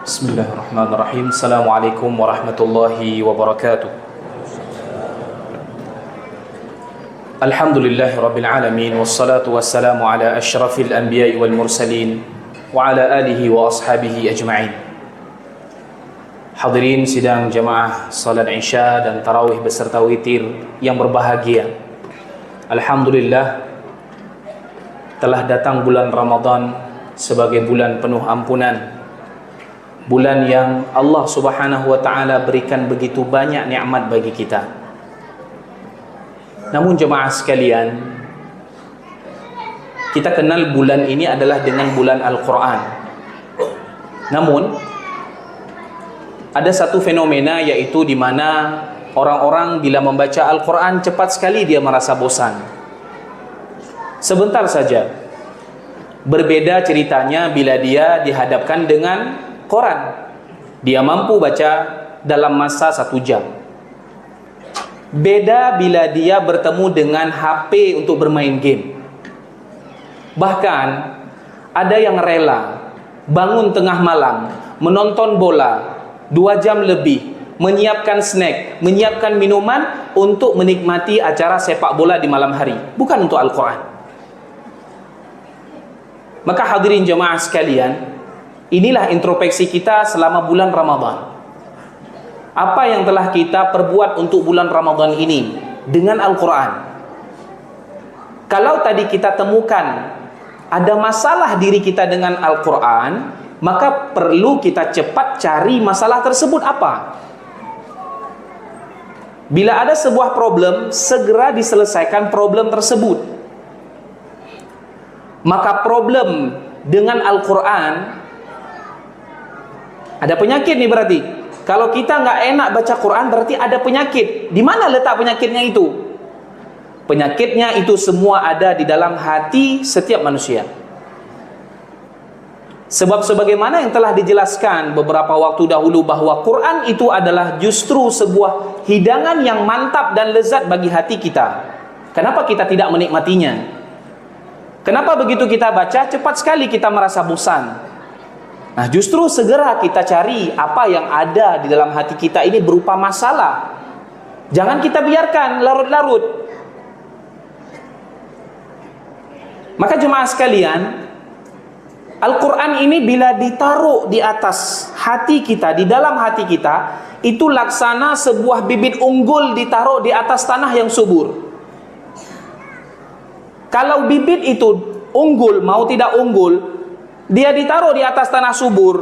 Bismillahirrahmanirrahim. Assalamualaikum warahmatullahi wabarakatuh. Alhamdulillahi rabbil alamin, wassalatu wassalamu ala asyrafil anbiya'i wal mursalin wa ala alihi wa ashabihi ajma'in. Hadirin sidang jamaah salat Isya dan tarawih beserta witir yang berbahagia. Alhamdulillah telah datang bulan Ramadan sebagai bulan penuh ampunan, bulan yang Allah Subhanahu wa ta'ala berikan begitu banyak nikmat bagi kita. Namun jemaah sekalian, kita kenal bulan ini adalah dengan bulan Al-Quran. Namun ada satu fenomena, yaitu di mana orang-orang bila membaca Al-Quran cepat sekali dia merasa bosan. Sebentar saja. Berbeda ceritanya bila dia dihadapkan dengan Quran. Dia mampu baca dalam masa 1 jam. Beda bila dia bertemu dengan HP untuk bermain game. Bahkan ada yang rela bangun tengah malam, menonton bola 2 jam lebih, menyiapkan snack, menyiapkan minuman untuk menikmati acara sepak bola di malam hari, bukan untuk Al-Quran. Maka hadirin jemaah sekalian, inilah introspeksi kita selama bulan Ramadan. Apa yang telah kita perbuat untuk bulan Ramadan ini dengan Al-Quran? Kalau tadi kita temukan ada masalah diri kita dengan Al-Quran, maka perlu kita cepat cari masalah tersebut apa. Bila ada sebuah problem, segera diselesaikan problem tersebut. Maka problem dengan Al-Quran, ada penyakit nih berarti. Kalau kita nggak enak baca Quran, berarti ada penyakit. Di mana letak penyakitnya itu? Penyakitnya itu semua ada di dalam hati setiap manusia. Sebab sebagaimana yang telah dijelaskan beberapa waktu dahulu, bahwa Quran itu adalah justru sebuah hidangan yang mantap dan lezat bagi hati kita. Kenapa kita tidak menikmatinya? Kenapa begitu kita baca, cepat sekali kita merasa bosan? Nah, justru segera kita cari apa yang ada di dalam hati kita ini berupa masalah. Jangan kita biarkan larut-larut. Maka jemaah sekalian, Al-Quran ini bila ditaruh di atas hati kita, di dalam hati kita, itu laksana sebuah bibit unggul ditaruh di atas tanah yang subur. Kalau bibit itu unggul, mau tidak unggul, dia ditaruh di atas tanah subur,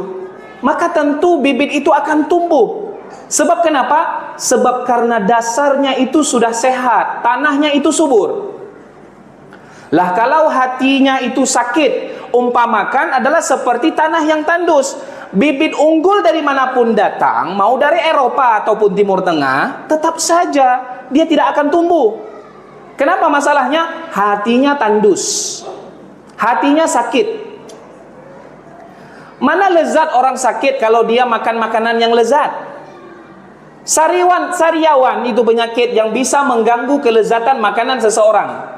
maka tentu bibit itu akan tumbuh. Sebab kenapa? Sebab karena dasarnya itu sudah sehat, tanahnya itu subur. Lah kalau hatinya itu sakit, umpamakan adalah seperti tanah yang tandus. Bibit unggul dari manapun datang, mau dari Eropa ataupun Timur Tengah, tetap saja dia tidak akan tumbuh. Kenapa masalahnya? Hatinya tandus, hatinya sakit. Mana lezat orang sakit kalau dia makan makanan yang lezat? Sariawan itu penyakit yang bisa mengganggu kelezatan makanan seseorang.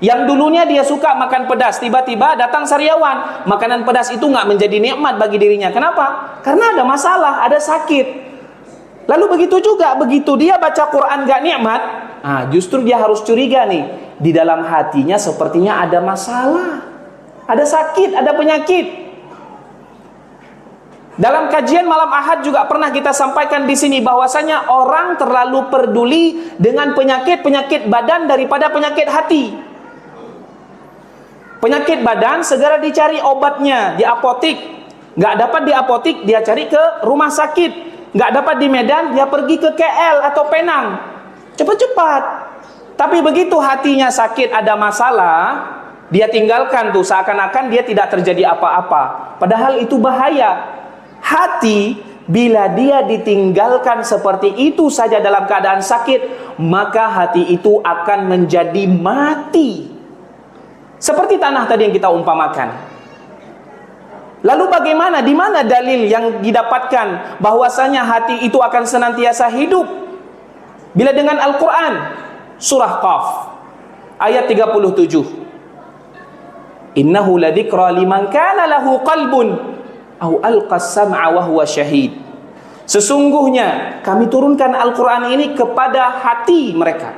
Yang dulunya dia suka makan pedas, tiba-tiba datang sariawan, makanan pedas itu nggak menjadi nikmat bagi dirinya. Kenapa? Karena ada masalah, ada sakit. Lalu begitu juga, begitu dia baca Quran nggak nikmat, justru dia harus curiga nih, di dalam hatinya sepertinya ada masalah, ada sakit, ada penyakit. Dalam kajian malam Ahad juga pernah kita sampaikan di sini bahwasanya orang terlalu peduli dengan penyakit badan daripada penyakit hati. Penyakit badan segera dicari obatnya di apotik, nggak dapat di apotik dia cari ke rumah sakit, nggak dapat di Medan dia pergi ke KL atau Penang, cepat-cepat. Tapi begitu hatinya sakit, ada masalah, dia tinggalkan tuh, seakan-akan dia tidak terjadi apa-apa. Padahal itu bahaya. Hati bila dia ditinggalkan seperti itu saja dalam keadaan sakit, maka hati itu akan menjadi mati. Seperti tanah tadi yang kita umpamakan. Lalu bagaimana, di mana dalil yang didapatkan bahwasanya hati itu akan senantiasa hidup? Bila dengan Al-Quran, surah Qaf ayat 37. Innahu ladzikra liman kana lahu qalbun au alqas sam'a wa huwa syahid. Sesungguhnya kami turunkan Al-Quran ini kepada hati mereka.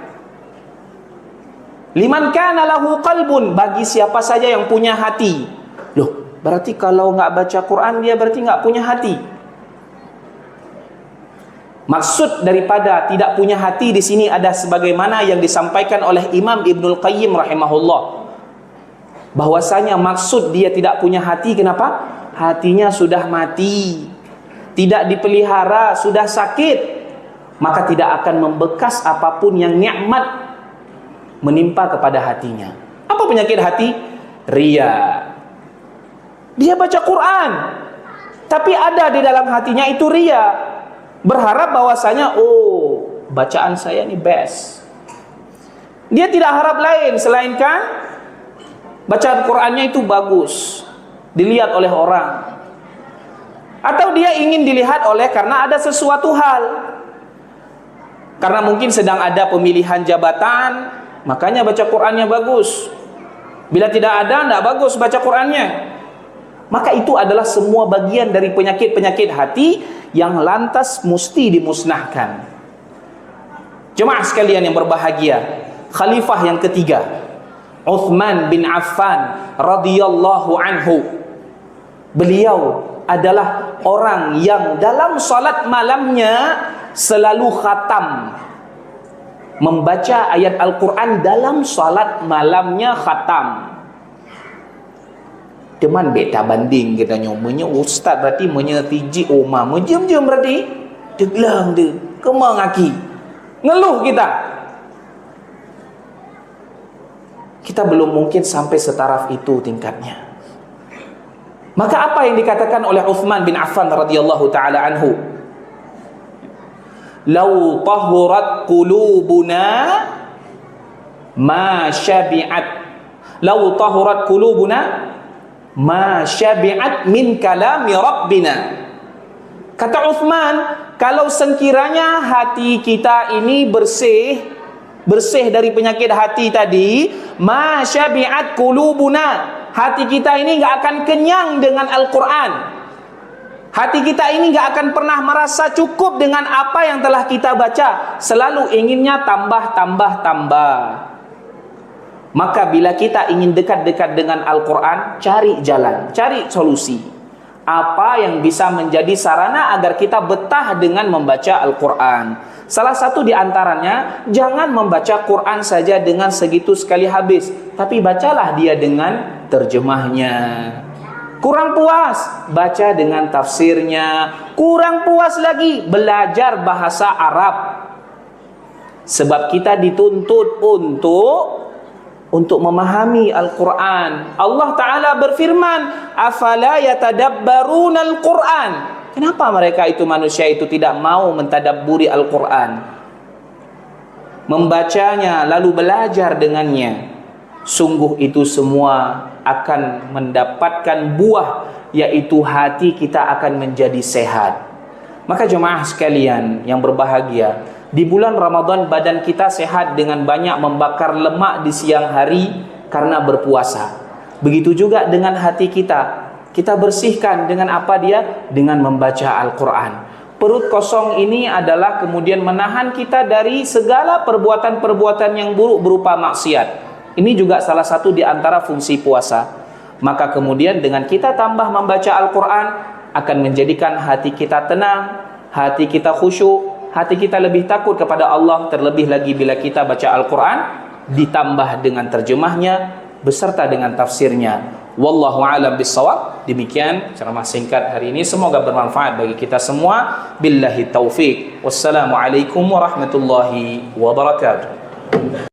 Liman kana lahu qalbun, bagi siapa saja yang punya hati. Loh, berarti kalau nggak baca Quran dia berarti nggak punya hati. Maksud daripada tidak punya hati di sini ada sebagaimana yang disampaikan oleh Imam Ibnul Qayyim rahimahullah. Bahwasanya maksud dia tidak punya hati, kenapa? Hatinya sudah mati, tidak dipelihara, sudah sakit, maka tidak akan membekas apapun yang nikmat menimpa kepada hatinya. Apa penyakit hati? Ria. Dia baca Quran, tapi ada di dalam hatinya itu ria. Berharap bahwasanya, oh, bacaan saya ini best. Dia tidak harap lain selainkan bacaan Qurannya itu bagus, dilihat oleh orang. Atau dia ingin dilihat oleh karena ada sesuatu hal. Karena mungkin sedang ada pemilihan jabatan, makanya baca Qurannya bagus. Bila tidak ada, tidak bagus baca Qurannya. Maka itu adalah semua bagian dari penyakit-penyakit hati yang lantas mesti dimusnahkan. Jemaah sekalian yang berbahagia, khalifah yang ketiga, Uthman bin Affan radhiyallahu anhu. Beliau adalah orang yang dalam salat malamnya selalu khatam, membaca ayat Al-Quran dalam salat malamnya khatam. Teman beta banding kita nyomanya ustaz berarti menyetiji oma menjem-jem berarti deglang de kemang aki ngeluh kita belum mungkin sampai setaraf itu tingkatnya. Maka apa yang dikatakan oleh Uthman bin Affan radhiyallahu taala anhu, "Lau tahurat qulubuna ma syabi'at, lau tahurat qulubuna ma syabi'at min kalami rabbina." Kata Uthman, kalau sekiranya hati kita ini bersih dari penyakit hati tadi, ma syabi'at qulubuna, hati kita ini enggak akan kenyang dengan Al-Quran. Hati kita ini enggak akan pernah merasa cukup dengan apa yang telah kita baca, selalu inginnya tambah. Maka bila kita ingin dekat-dekat dengan Al-Quran, cari jalan, cari solusi. Apa yang bisa menjadi sarana agar kita betah dengan membaca Al-Quran? Salah satu di antaranya, jangan membaca Quran saja dengan segitu sekali habis, tapi bacalah dia dengan terjemahnya. Kurang puas, baca dengan tafsirnya. Kurang puas lagi, belajar bahasa Arab. Sebab kita dituntut untuk memahami Al-Quran. Allah Ta'ala berfirman, afala yatadabbaruna Al-Quran. Kenapa mereka itu, manusia itu, tidak mau mentadabburi Al-Quran, membacanya lalu belajar dengannya? Sungguh itu semua akan mendapatkan buah, yaitu hati kita akan menjadi sehat. Maka jemaah sekalian yang berbahagia, di bulan Ramadan badan kita sehat dengan banyak membakar lemak di siang hari karena berpuasa. Begitu juga dengan hati kita. Kita bersihkan dengan apa dia? Dengan membaca Al-Quran. Perut kosong ini adalah kemudian menahan kita dari segala perbuatan-perbuatan yang buruk berupa maksiat. Ini juga salah satu di antara fungsi puasa. Maka kemudian dengan kita tambah membaca Al-Quran, akan menjadikan hati kita tenang, hati kita khusyuk, hati kita lebih takut kepada Allah. Terlebih lagi bila kita baca Al-Quran ditambah dengan terjemahnya beserta dengan tafsirnya. Wallahu a'lam bissawab. Demikian ceramah singkat hari ini, semoga bermanfaat bagi kita semua. Billahi taufik. Wassalamualaikum warahmatullahi wabarakatuh.